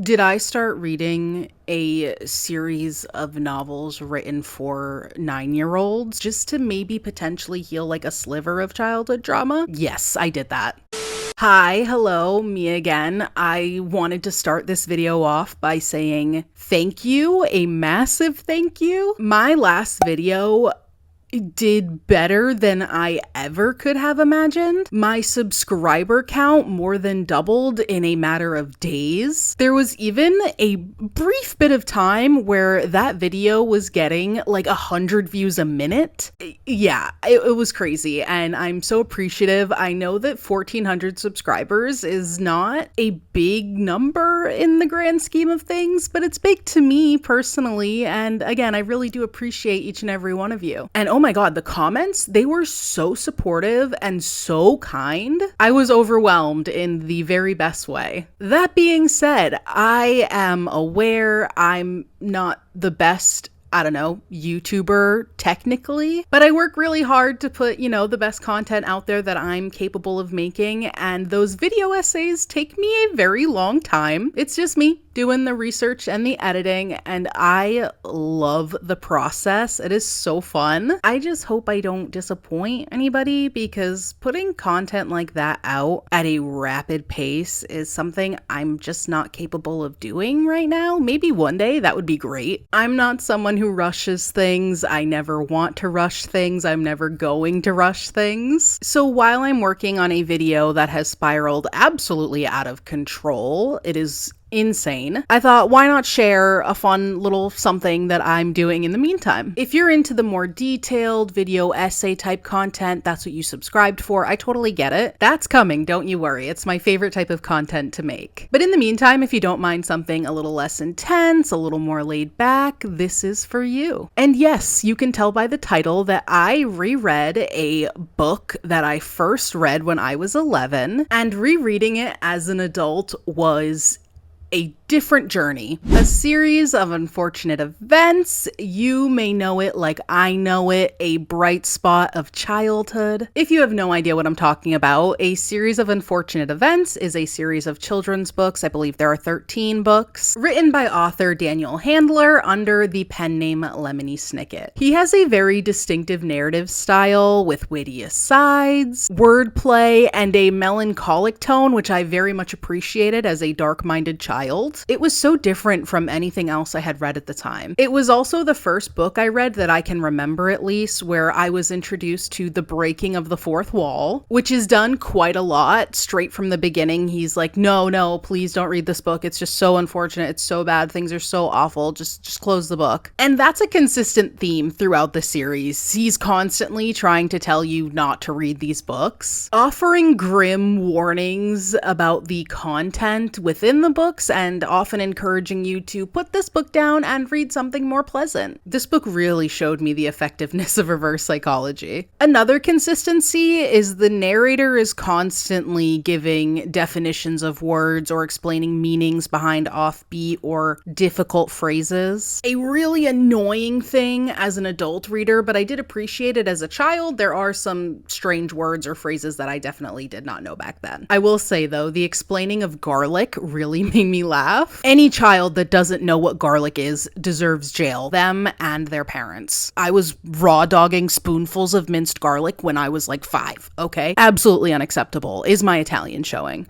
Did I start reading a series of novels written for 9-year-olds just to maybe potentially heal like a sliver of childhood trauma? Yes, I did that. Hi, hello, me again. I wanted to start this video off by saying thank you, a massive thank you. My last video did better than I ever could have imagined. My subscriber count more than doubled in a matter of days. There was even a brief bit of time where that video was getting like 100 views a minute. Yeah, it was crazy, and I'm so appreciative. I know that 1,400 subscribers is not a big number in the grand scheme of things, but it's big to me personally, and again, I really do appreciate each and every one of you. And oh my god, the comments, they were so supportive and so kind. I was overwhelmed in the very best way. That being said, I am aware I'm not the best, I don't know, YouTuber technically, but I work really hard to put, the best content out there that I'm capable of making, and those video essays take me a very long time. It's just me doing the research and the editing, and I love the process. It is so fun. I just hope I don't disappoint anybody, because putting content like that out at a rapid pace is something I'm just not capable of doing right now. Maybe one day that would be great. I'm not someone who rushes things. I never want to rush things. I'm never going to rush things. So while I'm working on a video that has spiraled absolutely out of control, it is insane, I thought, why not share a fun little something that I'm doing in the meantime? If you're into the more detailed video essay type content, that's what you subscribed for. I totally get it. That's coming, don't you worry. It's my favorite type of content to make. But in the meantime, if you don't mind something a little less intense, a little more laid back, this is for you. And yes, you can tell by the title that I reread a book that I first read when I was 11, and rereading it as an adult was a different journey. A series of unfortunate events. You may know it like I know it, a bright spot of childhood. If you have no idea what I'm talking about, a series of unfortunate events is a series of children's books. I believe there are 13 books, written by author Daniel Handler under the pen name Lemony Snicket. He has a very distinctive narrative style with witty asides, wordplay, and a melancholic tone, which I very much appreciated as a dark-minded child. It was so different from anything else I had read at the time. It was also the first book I read that I can remember, at least, where I was introduced to the breaking of the fourth wall, which is done quite a lot. Straight from the beginning, he's like, no, please don't read this book. It's just so unfortunate. It's so bad. Things are so awful. Just close the book. And that's a consistent theme throughout the series. He's constantly trying to tell you not to read these books, offering grim warnings about the content within the books, and often encouraging you to put this book down and read something more pleasant. This book really showed me the effectiveness of reverse psychology. Another consistency is the narrator is constantly giving definitions of words or explaining meanings behind offbeat or difficult phrases. A really annoying thing as an adult reader, but I did appreciate it as a child. There are some strange words or phrases that I definitely did not know back then. I will say though, the explaining of garlic really made me laugh. Any child that doesn't know what garlic is deserves jail, them and their parents. I was raw dogging spoonfuls of minced garlic when I was like 5, okay? Absolutely unacceptable. Is my Italian showing?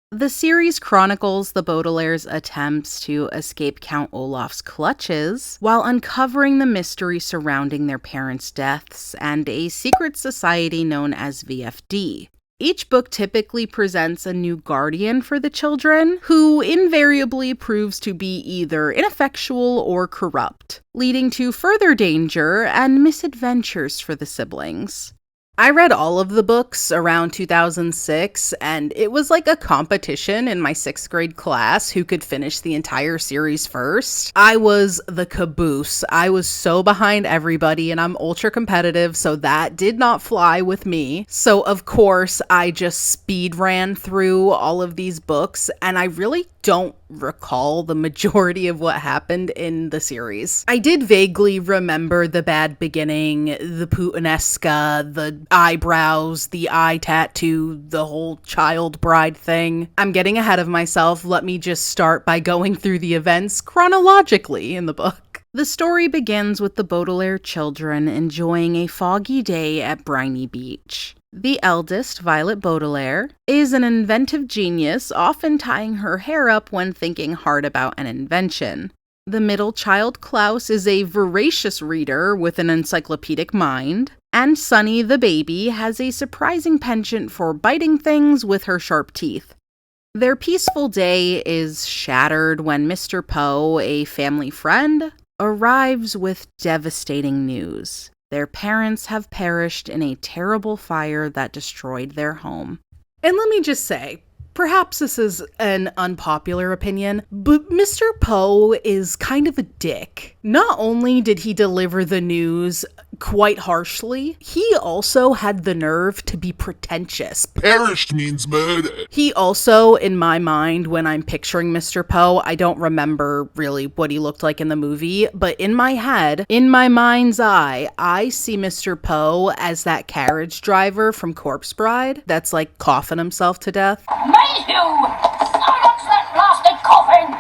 The series chronicles the Baudelaire's attempts to escape Count Olaf's clutches while uncovering the mystery surrounding their parents' deaths and a secret society known as VFD. Each book typically presents a new guardian for the children, who invariably proves to be either ineffectual or corrupt, leading to further danger and misadventures for the siblings. I read all of the books around 2006, and it was like a competition in my 6th grade class who could finish the entire series first. I was the caboose. I was so behind everybody, and I'm ultra competitive, so that did not fly with me. So of course, I just speed ran through all of these books, and I really don't recall the majority of what happened in the series. I did vaguely remember the bad beginning, the Puttanesca, the eyebrows, the eye tattoo, the whole child bride thing. I'm getting ahead of myself. Let me just start by going through the events chronologically in the book. The story begins with the Baudelaire children enjoying a foggy day at Briny Beach. The eldest, Violet Baudelaire, is an inventive genius, often tying her hair up when thinking hard about an invention. The middle child, Klaus, is a voracious reader with an encyclopedic mind. And Sunny, the baby, has a surprising penchant for biting things with her sharp teeth. Their peaceful day is shattered when Mr. Poe, a family friend, arrives with devastating news. Their parents have perished in a terrible fire that destroyed their home. And let me just say, perhaps this is an unpopular opinion, but Mr. Poe is kind of a dick. Not only did he deliver the news quite harshly, he also had the nerve to be pretentious. Perished means murder. He also, in my mind, when I'm picturing Mr. Poe, I don't remember really what he looked like in the movie, but in my head, in my mind's eye, I see Mr. Poe as that carriage driver from Corpse Bride that's like coughing himself to death. Mayhew! Silence that blasted coffin!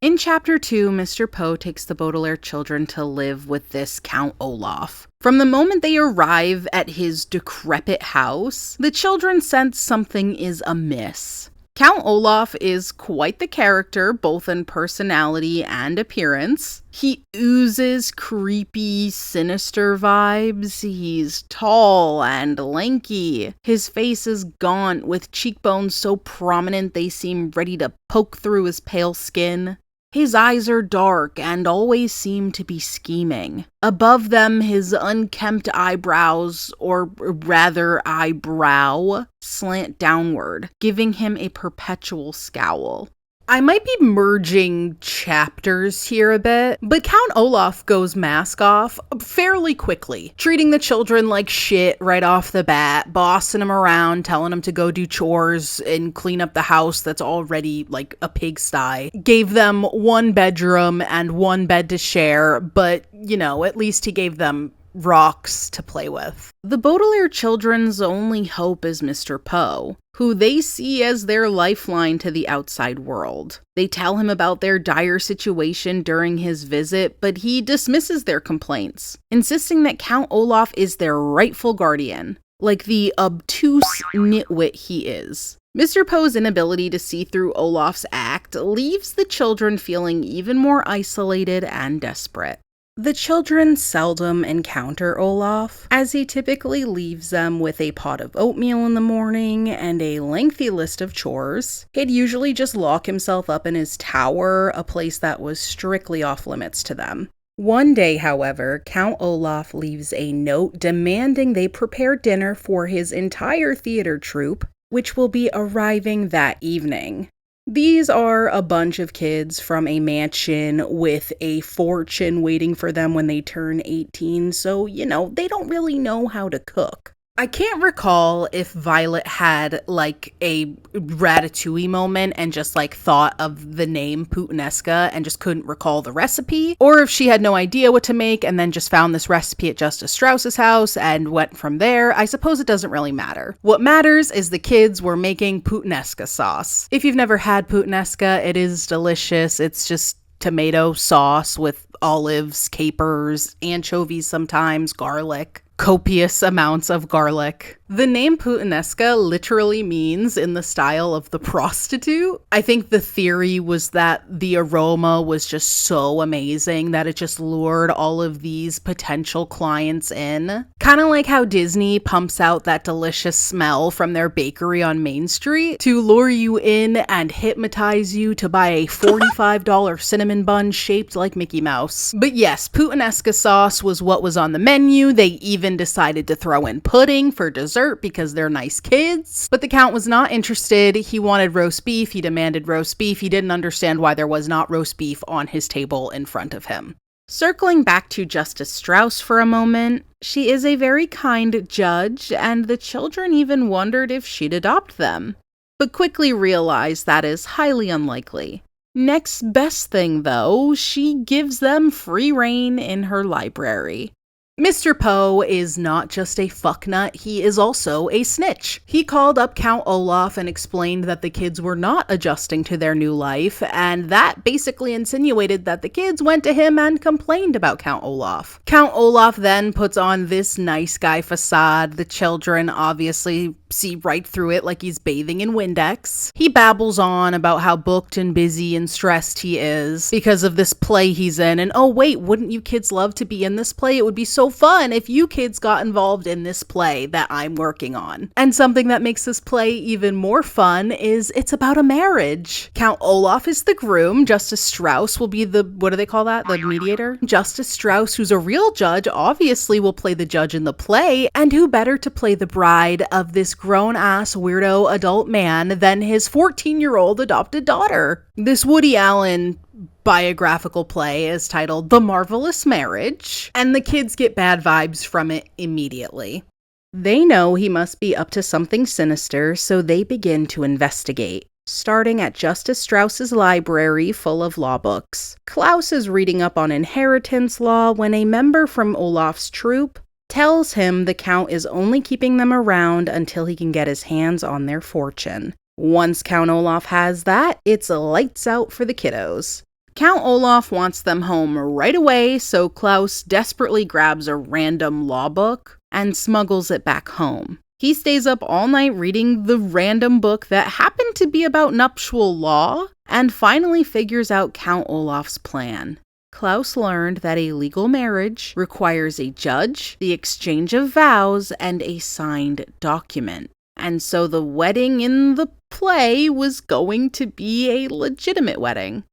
In Chapter 2, Mr. Poe takes the Baudelaire children to live with this Count Olaf. From the moment they arrive at his decrepit house, the children sense something is amiss. Count Olaf is quite the character, both in personality and appearance. He oozes creepy, sinister vibes. He's tall and lanky. His face is gaunt, with cheekbones so prominent they seem ready to poke through his pale skin. His eyes are dark and always seem to be scheming. Above them, his unkempt eyebrows, or rather eyebrow, slant downward, giving him a perpetual scowl. I might be merging chapters here a bit, but Count Olaf goes mask off fairly quickly, treating the children like shit right off the bat, bossing them around, telling them to go do chores and clean up the house that's already like a pigsty. Gave them one bedroom and one bed to share, but, you know, at least he gave them rocks to play with. The Baudelaire children's only hope is Mr. Poe, who they see as their lifeline to the outside world. They tell him about their dire situation during his visit, but he dismisses their complaints, insisting that Count Olaf is their rightful guardian, like the obtuse nitwit he is. Mr. Poe's inability to see through Olaf's act leaves the children feeling even more isolated and desperate. The children seldom encounter Olaf, as he typically leaves them with a pot of oatmeal in the morning and a lengthy list of chores. He'd usually just lock himself up in his tower, a place that was strictly off limits to them. One day, however, Count Olaf leaves a note demanding they prepare dinner for his entire theater troupe, which will be arriving that evening. These are a bunch of kids from a mansion with a fortune waiting for them when they turn 18, so, you know, they don't really know how to cook. I can't recall if Violet had, like, a Ratatouille moment and just, like, thought of the name Puttanesca and just couldn't recall the recipe, or if she had no idea what to make and then just found this recipe at Justice Strauss's house and went from there. I suppose it doesn't really matter. What matters is the kids were making Puttanesca sauce. If you've never had Puttanesca, it is delicious. It's just tomato sauce with olives, capers, anchovies sometimes, garlic. Copious amounts of garlic. The name Puttanesca literally means in the style of the prostitute. I think the theory was that the aroma was just so amazing that it just lured all of these potential clients in. Kind of like how Disney pumps out that delicious smell from their bakery on Main Street to lure you in and hypnotize you to buy a $45 cinnamon bun shaped like Mickey Mouse. But yes, Puttanesca sauce was what was on the menu. They even decided to throw in pudding for dessert because they're nice kids. But the Count was not interested. He wanted roast beef. He demanded roast beef. He didn't understand why there was not roast beef on his table in front of him. Circling back to Justice Strauss for a moment, she is a very kind judge, and the children even wondered if she'd adopt them, but quickly realized that is highly unlikely. Next best thing, though, she gives them free reign in her library. Mr. Poe is not just a fucknut, he is also a snitch. He called up Count Olaf and explained that the kids were not adjusting to their new life, and that basically insinuated that the kids went to him and complained about Count Olaf. Count Olaf then puts on this nice guy facade. The children obviously see right through it like he's bathing in Windex. He babbles on about how booked and busy and stressed he is because of this play he's in, and oh wait, wouldn't you kids love to be in this play? It would be so fun if you kids got involved in this play that I'm working on. And something that makes this play even more fun is it's about a marriage. Count Olaf is the groom. Justice Strauss will be the, what do they call that? The mediator? Justice Strauss, who's a real judge, obviously will play the judge in the play, and who better to play the bride of this grown-ass weirdo adult man than his 14-year-old adopted daughter. This Woody Allen biographical play is titled The Marvelous Marriage, and the kids get bad vibes from it immediately. They know he must be up to something sinister, so they begin to investigate, starting at Justice Strauss's library full of law books. Klaus is reading up on inheritance law when a member from Olaf's troop tells him the Count is only keeping them around until he can get his hands on their fortune. Once Count Olaf has that, it's lights out for the kiddos. Count Olaf wants them home right away, so Klaus desperately grabs a random law book and smuggles it back home. He stays up all night reading the random book that happened to be about nuptial law, and finally figures out Count Olaf's plan. Klaus learned that a legal marriage requires a judge, the exchange of vows, and a signed document. And so the wedding in the play was going to be a legitimate wedding.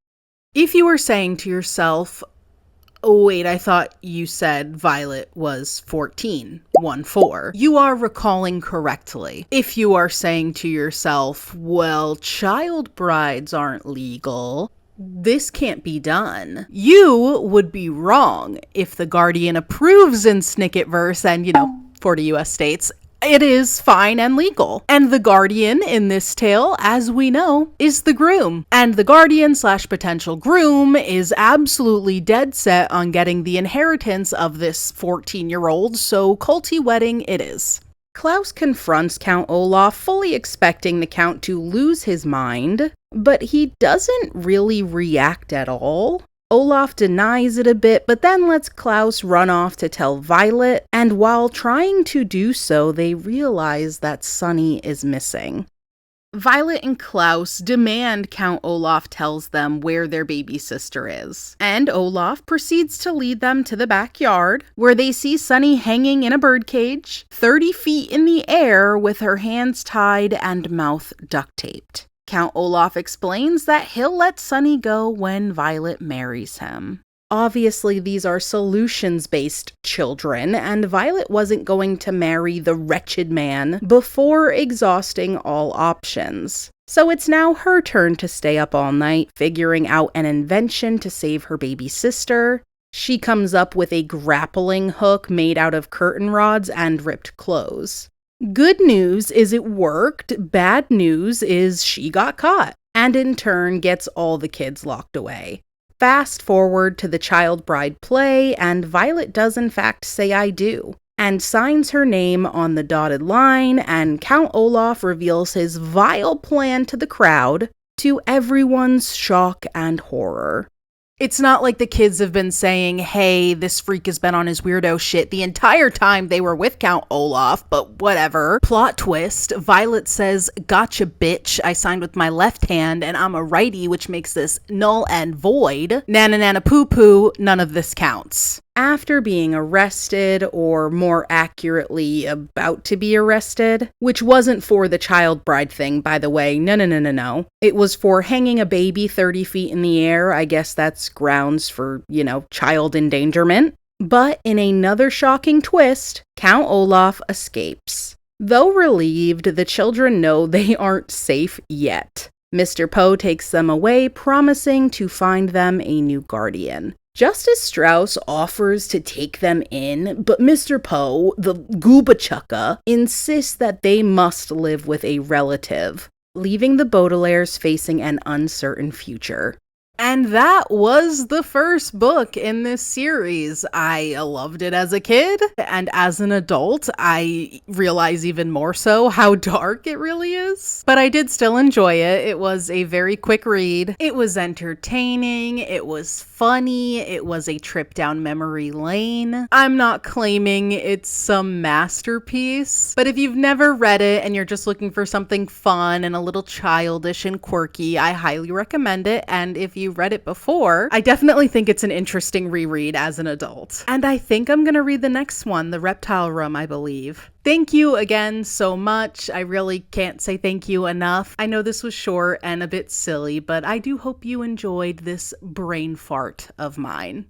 If you were saying to yourself, oh wait, I thought you said Violet was 14, 1-4. You are recalling correctly. If you are saying to yourself, well, child brides aren't legal, this can't be done, you would be wrong. If the Guardian approves in Snicketverse and, 40 US states, it is fine and legal. And the Guardian in this tale, as we know, is the groom. And the Guardian/potential groom is absolutely dead set on getting the inheritance of this 14-year-old, so culty wedding it is. Klaus confronts Count Olaf, fully expecting the Count to lose his mind, but he doesn't really react at all. Olaf denies it a bit, but then lets Klaus run off to tell Violet, and while trying to do so, they realize that Sunny is missing. Violet and Klaus demand Count Olaf tells them where their baby sister is, and Olaf proceeds to lead them to the backyard, where they see Sunny hanging in a birdcage, 30 feet in the air with her hands tied and mouth duct taped. Count Olaf explains that he'll let Sunny go when Violet marries him. Obviously, these are solutions-based children, and Violet wasn't going to marry the wretched man before exhausting all options. So it's now her turn to stay up all night, figuring out an invention to save her baby sister. She comes up with a grappling hook made out of curtain rods and ripped clothes. Good news is it worked. Bad news is she got caught, and in turn gets all the kids locked away. Fast forward to the child bride play, and Violet does in fact say I do, and signs her name on the dotted line, and Count Olaf reveals his vile plan to the crowd, to everyone's shock and horror. It's not like the kids have been saying, hey, this freak has been on his weirdo shit the entire time they were with Count Olaf, but whatever. Plot twist, Violet says, gotcha bitch, I signed with my left hand and I'm a righty, which makes this null and void. Nana nana poo poo, none of this counts. After being arrested, or more accurately, about to be arrested, which wasn't for the child bride thing, by the way, no. It was for hanging a baby 30 feet in the air. I guess that's grounds for, child endangerment. But in another shocking twist, Count Olaf escapes. Though relieved, the children know they aren't safe yet. Mr. Poe takes them away, promising to find them a new guardian. Justice Strauss offers to take them in, but Mr. Poe, the Goobachucka, insists that they must live with a relative, leaving the Baudelaires facing an uncertain future. And that was the first book in this series. I loved it as a kid, and as an adult, I realize even more so how dark it really is. But I did still enjoy it. It was a very quick read. It was entertaining, it was funny, it was a trip down memory lane. I'm not claiming it's some masterpiece, but if you've never read it and you're just looking for something fun and a little childish and quirky, I highly recommend it. And if you read it before, I definitely think it's an interesting reread as an adult. And I think I'm gonna read the next one, The Reptile Room, I believe. Thank you again so much. I really can't say thank you enough. I know this was short and a bit silly, but I do hope you enjoyed this brain fart of mine.